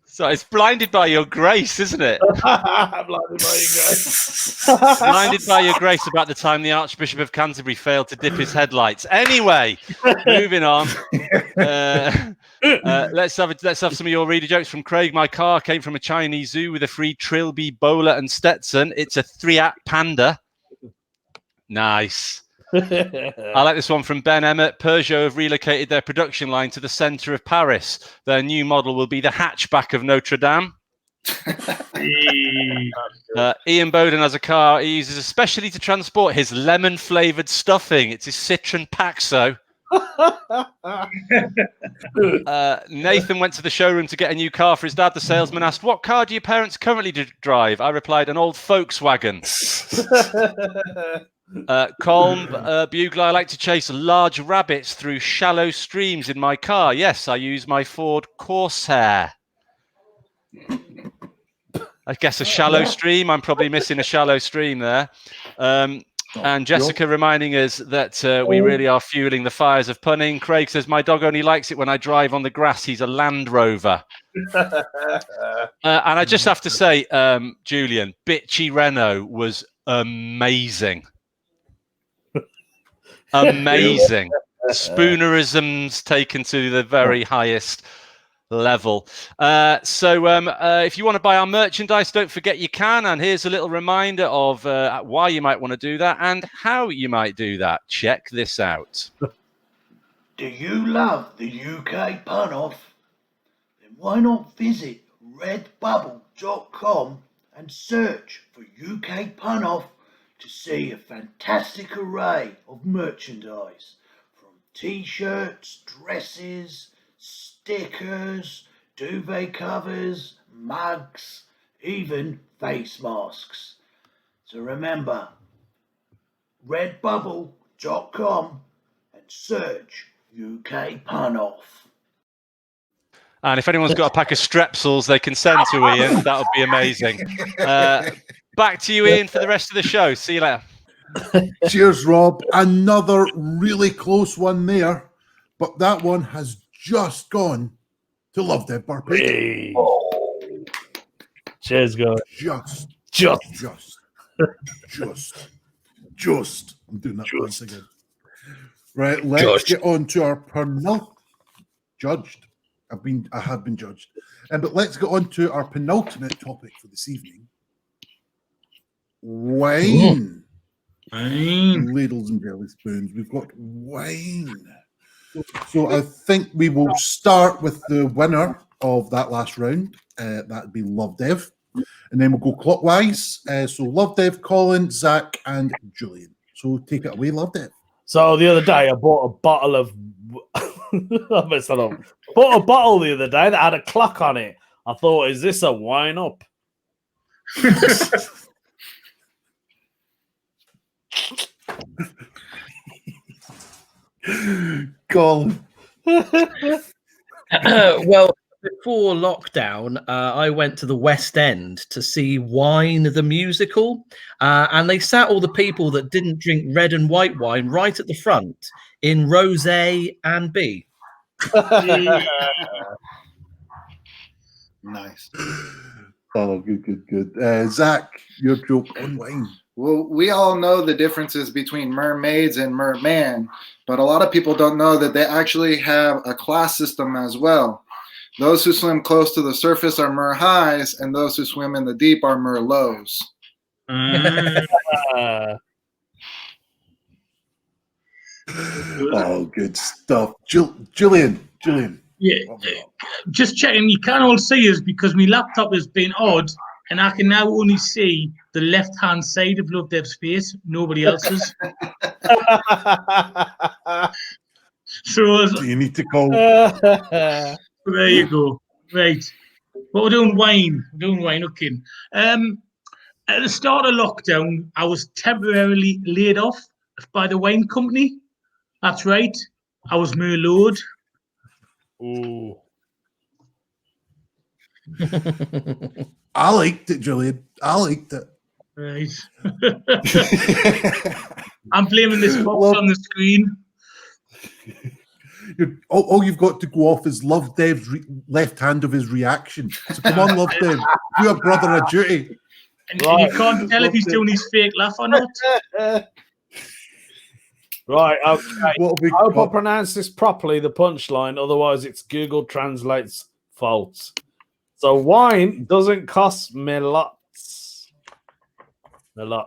So it's Blinded by Your Grace, isn't it? Blinded by Your Grace. Blinded by Your Grace, about the time the Archbishop of Canterbury failed to dip his headlights. Anyway, moving on. Let's have some of your reader jokes from Craig. My car came from a Chinese zoo with a free Trilby, bowler and Stetson. It's a 3-act Panda. Nice. I like this one from Ben Emmett. Peugeot have relocated their production line to the centre of Paris. Their new model will be the hatchback of Notre Dame. Ian Bowden has a car he uses especially to transport his lemon-flavoured stuffing. It's his Citroen Paxo. Nathan went to the showroom to get a new car for his dad. The salesman asked, "What car do your parents currently drive?" I replied, "An old Volkswagen." Colm Bugler, I like to chase large rabbits through shallow streams in my car. Yes, I use my Ford Corsair. I guess a shallow stream. I'm probably missing a shallow stream there. And Jessica reminding us that we really are fueling the fires of punning. Craig says, my dog only likes it when I drive on the grass. He's a Land Rover. And I just have to say, Julian, Bitchy Renault was amazing. Amazing. Spoonerisms taken to the very highest level. So if you want to buy our merchandise, don't forget you can. And here's a little reminder of why you might want to do that and how you might do that. Check this out. Do you love the UK pun-off? Then why not visit redbubble.com and search for UK pun-off to see a fantastic array of merchandise, from t-shirts, dresses, stickers, duvet covers, mugs, even face masks. So remember, redbubble.com and search UK pun-off. And if anyone's got a pack of Strepsils they can send to Ian, that would be amazing. Back to you, Ian, for the rest of the show. See you later. Cheers, Rob. Another really close one there, but that one has just gone to Lovdev Barpaga. Hey. Cheers, guys. Just. I'm doing that once again. Right, let's get on to our judged. I have been judged. But let's get on to our penultimate topic for this evening. Wine. Ladles and jelly spoons. We've got wine. So I think we will start with the winner of that last round. That'd be Lovdev. And then we'll go clockwise. So Lovdev, Colin, Zach, and Julian. So take it away, Lovdev. So the other day I bought a bottle of I messed that up. Bought a bottle the other day that had a clock on it. I thought, is this a wine up? Colin. Well, before lockdown, I went to the West End to see Wine the Musical, and they sat all the people that didn't drink red and white wine right at the front in rows A and B. Nice. Oh, good. Zach, your joke on wine. Well, we all know the differences between mermaids and merman, but a lot of people don't know that they actually have a class system as well. Those who swim close to the surface are mer highs, and those who swim in the deep are mer lows. Oh, good stuff. Julian. Yeah, just checking. You can't all see us because my laptop has been odd, and I can now only see the left-hand side of Lovdev's face, nobody else's. So Do you need to call? there you go. Right. But we're doing wine. Okay. At the start of lockdown, I was temporarily laid off by the wine company. That's right. I was Merlot. Ooh. I liked it, Julian. I liked it. Right. I'm blaming this box on the screen. All you've got to go off is Lovdev's left hand of his reaction. So come on, Lovdev, do a brother a duty. And you can't tell if he's doing his fake laugh or not. Right, okay. I hope I got? pronounce this properly, the punchline, otherwise it's Google Translate's fault. So wine doesn't cost me lots. It's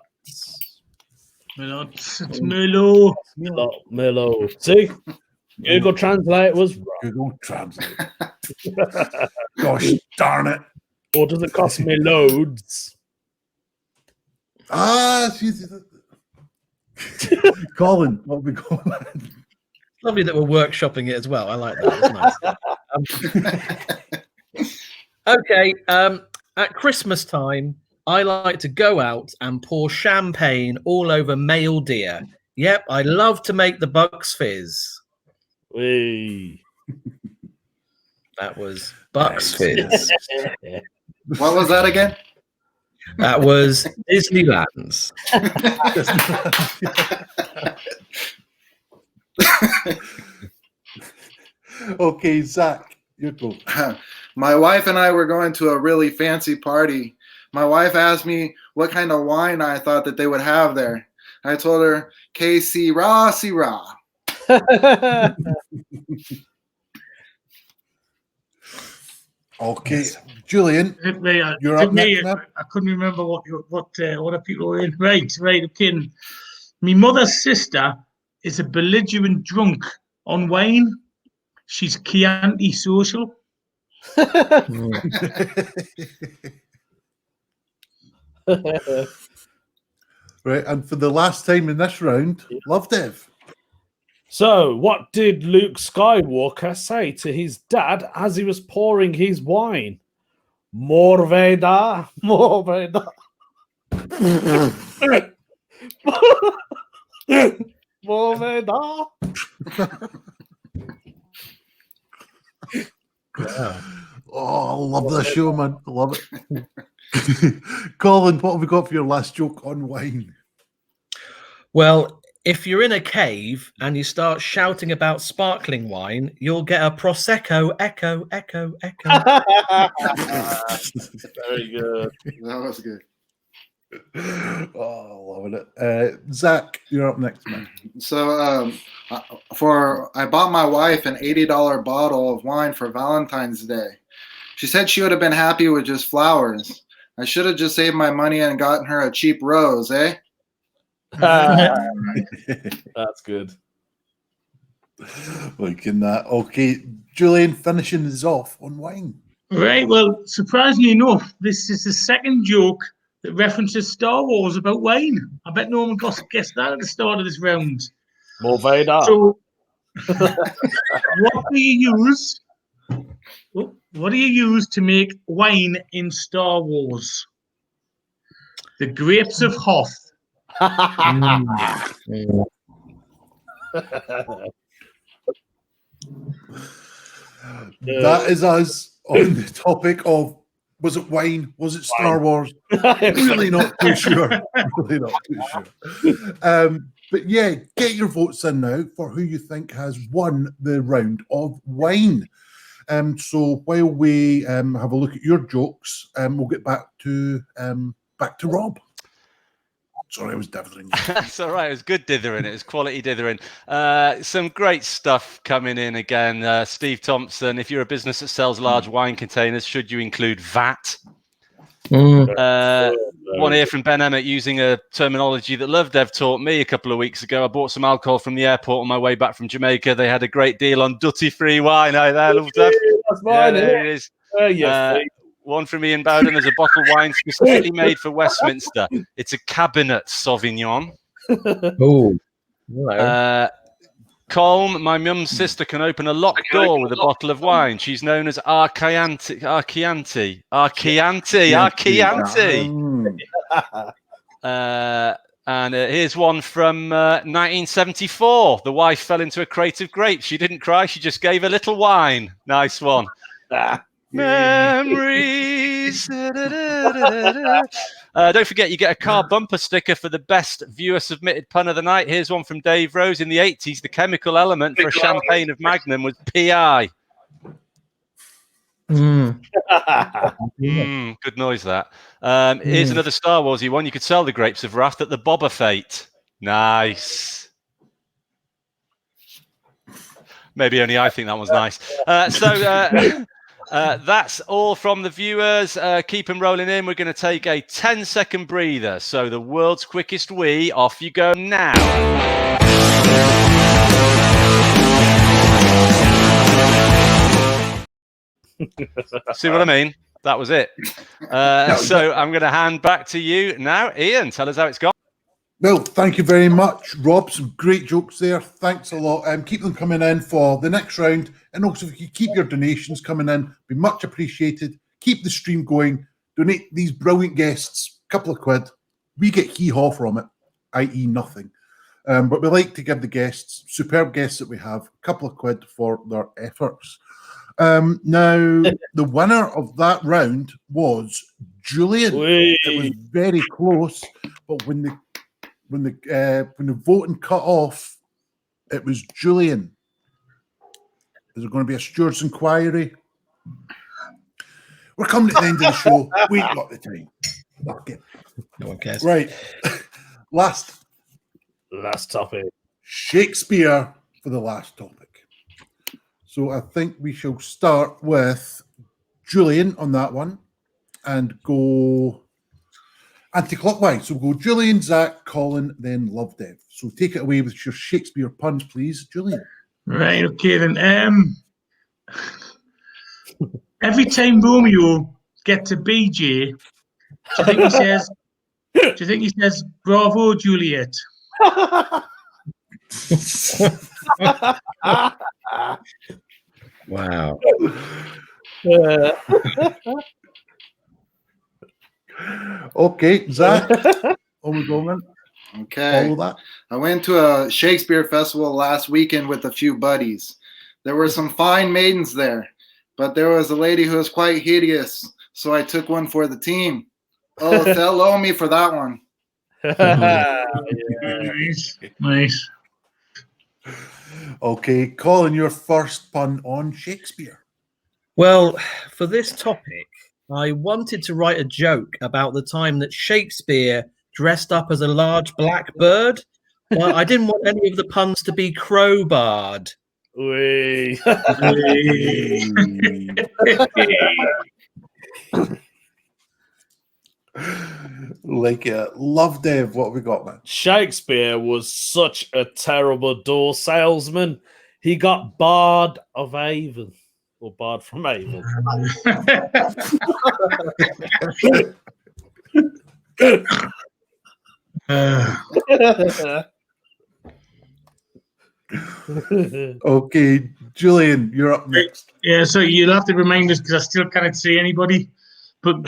Merlot. Merlot. See? Google Translate was wrong. Google Translate. Gosh darn it. Or does it cost me loads? Colin, what we going? Lovely that we're workshopping it as well. I like that. It's nice. Okay. At Christmas time, I like to go out and pour champagne all over male deer. Yep, I love to make the bucks fizz. Wee. That was Bucks Fizz. What was that again? That was Disneyland's. Okay, Zach, you go. My wife and I were going to a really fancy party. My wife asked me what kind of wine I thought that they would have there. I told her, KC Ra, Syrah. Okay, Julian, you're up next, man. I couldn't remember what the people were in. Right, okay. My mother's sister is a belligerent drunk on wine. She's Chianti social. Right, and for the last time in this round, Lovdev. So, what did Luke Skywalker say to his dad as he was pouring his wine? More Vader, more Vader. More Vader. Yeah. Oh, I love this show, man. I love it. Colin, what have we got for your last joke on wine? Well, if you're in a cave and you start shouting about sparkling wine, you'll get a Prosecco echo, echo, echo. Very good. That was good. Oh, loving it. Zach, you're up next, man. So, I bought my wife an $80 bottle of wine for Valentine's Day. She said she would have been happy with just flowers. I should have just saved my money and gotten her a cheap rose, eh? That's good. Liking that. Okay, Julian, finishing us off on wine. Right, well, surprisingly enough, this is the second joke that references Star Wars about wine. I bet no one guessed that at the start of this round. More Vader. So, what do you use? What do you use to make wine in Star Wars? The grapes of Hoth. That is us on the topic of, was it wine? Was it Star Wars? Really not too sure. Really not too sure. But yeah, get your votes in now for who you think has won the round of wine. So while we have a look at your jokes, we'll get back to Rob. Sorry, I was dithering. That's all right. It was good dithering. It was quality dithering. Some great stuff coming in again. Steve Thompson, if you're a business that sells large wine containers, should you include VAT? One here from Ben Emmett using a terminology that Lovdev taught me a couple of weeks ago. I bought some alcohol from the airport on my way back from Jamaica. They had a great deal on duty-free wine. Oh, there, Lovdev. That's mine. There it is. One from Ian Bowden. There's a bottle of wine specifically made for Westminster. It's a Cabinet Sauvignon. Oh, Colm, my mum's sister can open a locked door with a bottle of wine. She's known as Archianti. And here's one from 1974. The wife fell into a crate of grapes. She didn't cry. She just gave a little wine. Nice one. Memories. Don't forget, you get a car bumper sticker for the best viewer submitted pun of the night. Here's one from Dave Rose. In the 80s, the chemical element for a champagne of Magnum was PI. Good noise, that. Here's another Star Warsy one. You could sell the grapes of wrath at the Boba Fett. Nice. Maybe only I think that was nice. That's all from the viewers. Keep them rolling in. We're going to take a 10-second breather. So the world's quickest wee. Off you go now. See what I mean? That was it. So I'm going to hand back to you now. Iain, tell us how it's gone. Well, thank you very much, Rob. Some great jokes there. Thanks a lot. Keep them coming in for the next round. And also, if you keep your donations coming in, be much appreciated. Keep the stream going. Donate these brilliant guests a couple of quid. We get hee-haw from it, i.e. nothing. But we like to give the guests, superb guests that we have, a couple of quid for their efforts. Now, the winner of that round was Julian. It was very close, but when the voting cut off, it was Julian. Is there going to be a steward's inquiry? We're coming to the end of the show. We ain't got the time. Okay. No one cares. Right. Last topic. Shakespeare for the last topic. So I think we shall start with Julian on that one and go anti-clockwise. So we'll go Julian, Zach, Colin, then Lovdev. So take it away with your Shakespeare puns, please, Julian. Right, okay then. Every time Romeo gets to BJ, do you think he says bravo, Juliet? Wow. Okay, Zach. On we go, man. Okay. Follow that. I went to a Shakespeare festival last weekend with a few buddies. There were some fine maidens there, but there was a lady who was quite hideous, so I took one for the team. Oh, they'll owe me for that one. Nice. Okay, Colin, your first pun on Shakespeare. Well, for this topic, I wanted to write a joke about the time that Shakespeare dressed up as a large black bird, but I didn't want any of the puns to be crowbarred. Wee. Like Lovdev, what have we got, man? Shakespeare was such a terrible door salesman. He got barred of Avon, or barred from Avon. Okay, Julian, you're up next. Yeah, so you'll have to remind us because I still can't see anybody. But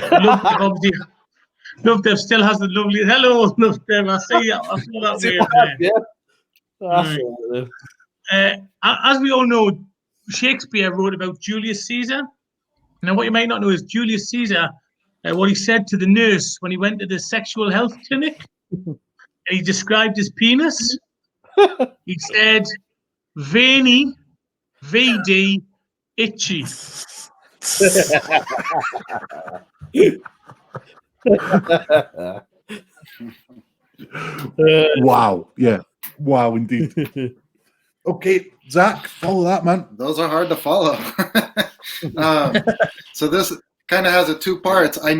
Lovdev still has the lovely hello, Lovdev. I see you. I saw that way. Yeah. As we all know, Shakespeare wrote about Julius Caesar. Now, what you might not know is Julius Caesar, what he said to the nurse when he went to the sexual health clinic. He described his penis. He said, veiny, VD, itchy. Wow. Yeah. Wow, indeed. Okay, Zach, follow that, man. Those are hard to follow. So this kind of has a two parts. I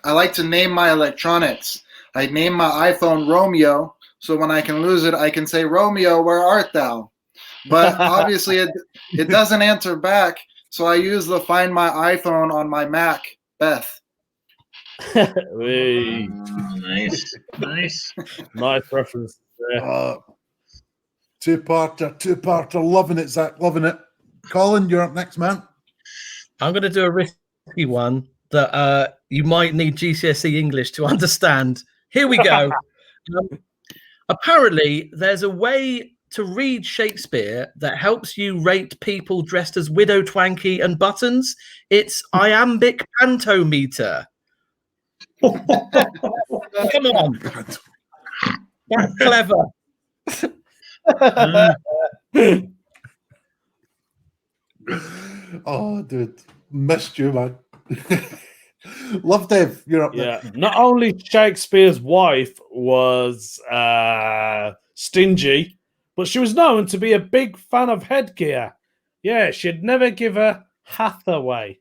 like to name my electronics. I name my iPhone Romeo, so when I can lose it, I can say, Romeo, where art thou? But obviously it doesn't answer back, so I use the Find My iPhone on my Mac, Beth. Nice. Nice reference there. Two-parter. Loving it, Zach. Loving it. Colin, you're up next, man. I'm going to do a risky one that you might need GCSE English to understand. Here we go. Apparently, there's a way to read Shakespeare that helps you rate people dressed as Widow Twanky and Buttons. It's iambic pantometer. Come on. That's clever. Oh, dude. Missed you, man. Lovdev, you're up Yeah. next. Not only Shakespeare's wife was stingy, but she was known to be a big fan of headgear. Yeah, she'd never give her hat away.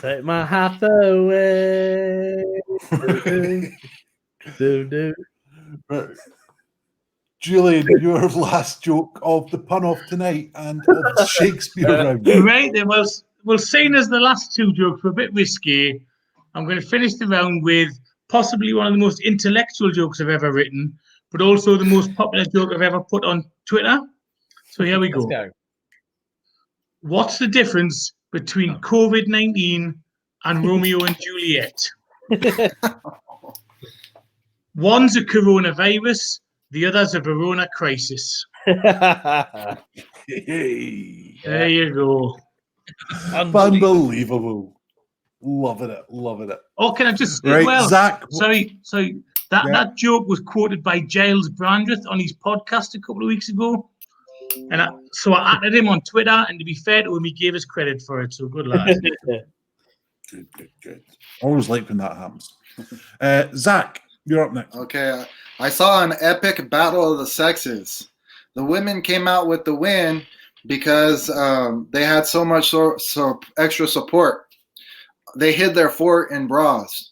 Take my hat away. Do. Right. Julian, your last joke of the pun off tonight and of the Shakespeare round. Right then, well, seeing as the last two jokes were a bit risky, I'm going to finish the round with possibly one of the most intellectual jokes I've ever written, but also the most popular joke I've ever put on Twitter. So here we go. Let's go. What's the difference between COVID-19 and Romeo and Juliet? One's a coronavirus, the other's a Verona crisis. There you go. Unbelievable. Loving it. Oh, can I just Right, Zach. Sorry. That joke was quoted by Giles Brandreth on his podcast a couple of weeks ago. And so I added him on Twitter, and to be fair to him, he gave us credit for it. So good lad. Good. Always like when that happens. Zach, you're up next. Okay, I saw an epic battle of the sexes. The women came out with the win because they had so much extra support. They hid their fort in bras.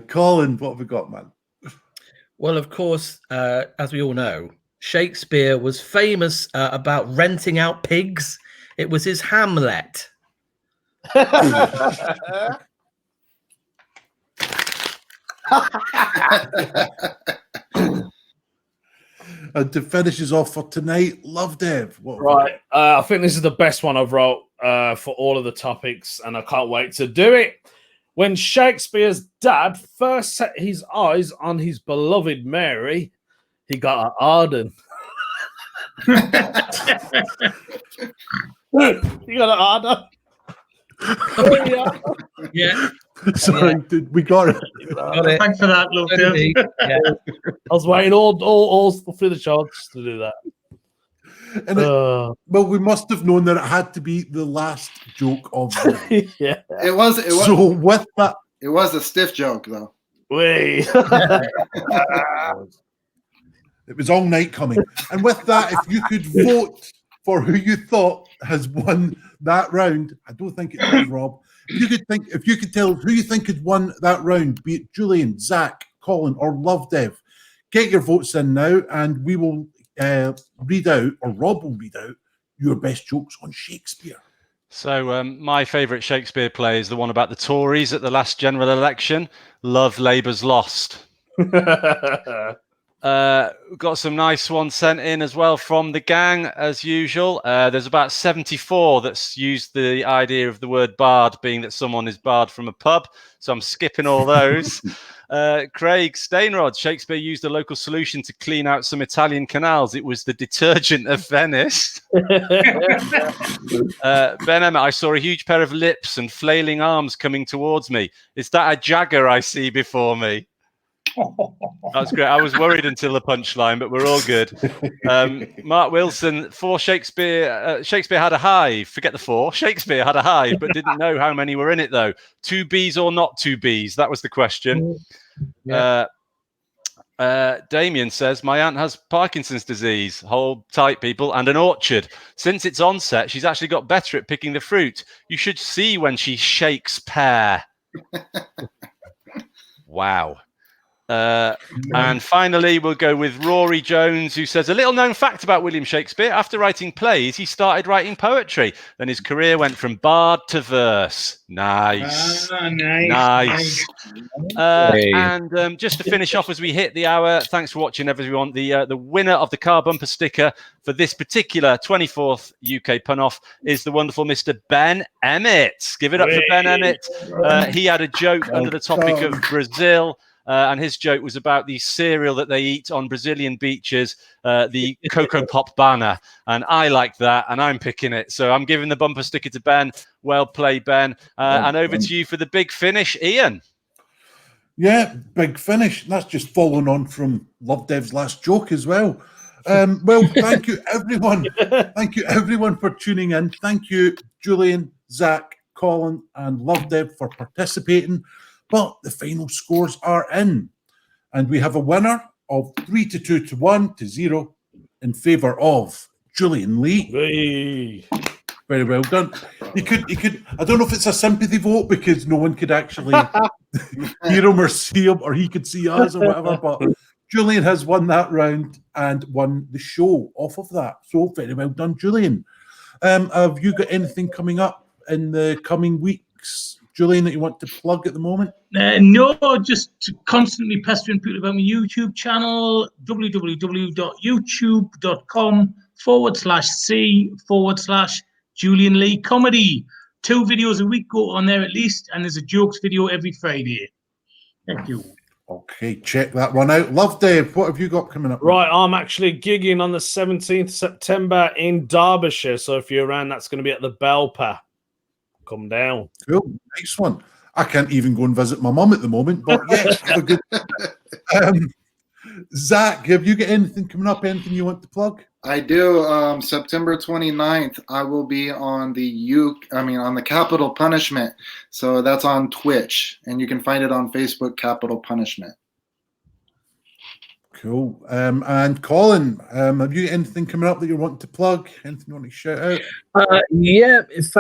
Colin, what have we got, man? Well, of course, as we all know, Shakespeare was famous about renting out pigs. It was his Hamlet. And to finish us off for tonight, Lovdev. Right. I think this is the best one I've wrote for all of the topics, and I can't wait to do it. When Shakespeare's dad first set his eyes on his beloved Mary, he got an Arden. You got an Arden? Yeah. Sorry, we got it. Got it. Thanks for that, Lovdev. Yeah. I was waiting all through the show just to do that. And well, we must have known that it had to be the last joke of the night. Yeah. It was. So with that, It was a stiff joke, though. Wait. it was all night coming. And with that, if you could vote for who you thought has won that round, I don't think it does, Rob. If you could tell who you think had won that round, be it Julian, Zach, Colin, or Lovdev, get your votes in now, and we will read out, or Rob will read out, your best jokes on Shakespeare. So my favourite Shakespeare play is the one about the Tories at the last general election. Love Labour's lost. Got some nice ones sent in as well from the gang, as usual. There's about 74 that's used the idea of the word bard being that someone is barred from a pub. So I'm skipping all those. Craig Stainrod, Shakespeare used a local solution to clean out some Italian canals. It was the detergent of Venice. Ben Emmett, I saw a huge pair of lips and flailing arms coming towards me. Is that a jagger I see before me? That's great. I was worried until the punchline, but we're all good. Mark Wilson, for Shakespeare had a hive. Forget the four. Shakespeare had a hive, but didn't know how many were in it, though. 2 bees or not 2 bees? That was the question. Yeah. Damien says, my aunt has Parkinson's disease. Hold tight, people, and an orchard. Since its onset, she's actually got better at picking the fruit. You should see when she shakes pear. Wow. And finally, we'll go with Rory Jones, who says, a little known fact about William Shakespeare. After writing plays, he started writing poetry. Then his career went from bard to verse. Nice. Nice. And just to finish off as we hit the hour, thanks for watching, everyone. The winner of the car bumper sticker for this particular 24th UK Pun-Off is the wonderful Mr. Ben Emmett. Give it up for Ben Emmett. He had a joke under the topic of Brazil. And his joke was about the cereal that they eat on Brazilian beaches, the Cocoa Pop banner. And I like that, and I'm picking it. So I'm giving the bumper sticker to Ben. Well played, Ben. And over to you for the big finish, Iain. Yeah, big finish. That's just following on from Lovdev's last joke as well. Well, thank you, everyone. Thank you, everyone, for tuning in. Thank you, Julian, Zach, Colin, and Lovdev for participating. But the final scores are in, and we have a winner of 3-2 to 1-0 in favour of Julian Lee. Hey. Very well done. You could. I don't know if it's a sympathy vote because no one could actually hear him or see him, or he could see us or whatever. But Julian has won that round and won the show off of that. So very well done, Julian. Have you got anything coming up in the coming weeks, Julian, that you want to plug at the moment? No, just constantly pestering people about my YouTube channel, www.youtube.com/C/Julian Lee Comedy. 2 videos a week go on there at least, and there's a jokes video every Friday. Thank you. Okay, check that one out. Lovdev, what have you got coming up? Right, I'm actually gigging on the 17th September in Derbyshire. So if you're around, that's going to be at the Belper. Come down. Cool, nice one. I can't even go and visit my mum at the moment, but yes, have a good. Zach, have you got anything coming up? Anything you want to plug? I do. September 29th, I will be on the Capital Punishment. So that's on Twitch, and you can find it on Facebook, Capital Punishment. Cool. And Colin, have you got anything coming up that you want to plug? Anything you want to shout out? Yeah, if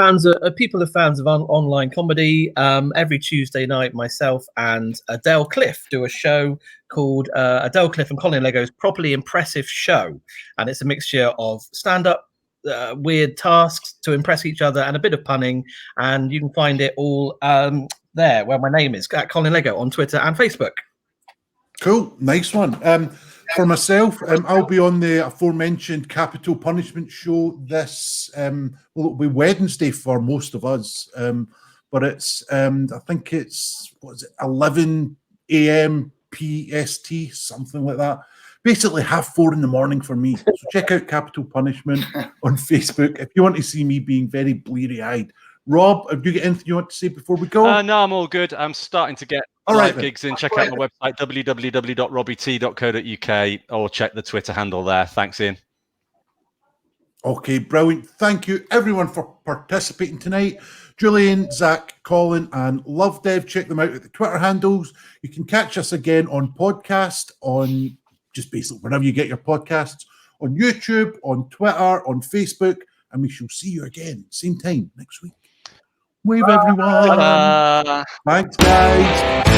people are fans of online comedy. Every Tuesday night, myself and Adele Cliff do a show called Adele Cliff and Colin Leggo's Properly Impressive Show, and it's a mixture of stand-up, weird tasks to impress each other, and a bit of punning. And you can find it all there, where my name is, at Colin Leggo on Twitter and Facebook. Cool, nice one. For myself, I'll be on the aforementioned Capital Punishment show this, it'll be Wednesday for most of us, but it's, I think it's, 11 a.m. PST, something like that. Basically 4:30 in the morning for me. So check out Capital Punishment on Facebook if you want to see me being very bleary-eyed. Rob, have you got anything you want to say before we go? No, I'm all good. I'm starting to get live gigs in. Check out my website, www.robbyt.co.uk, or check the Twitter handle there. Thanks, Ian. Okay, brilliant. Thank you, everyone, for participating tonight. Julian, Zach, Colin, and Lovdev. Check them out at the Twitter handles. You can catch us again on podcast, on just basically wherever you get your podcasts, on YouTube, on Twitter, on Facebook, and we shall see you again, same time next week. Wave, everyone. Thanks, guys.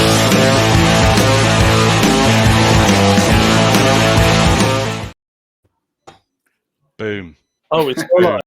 Boom. Oh, it's all right.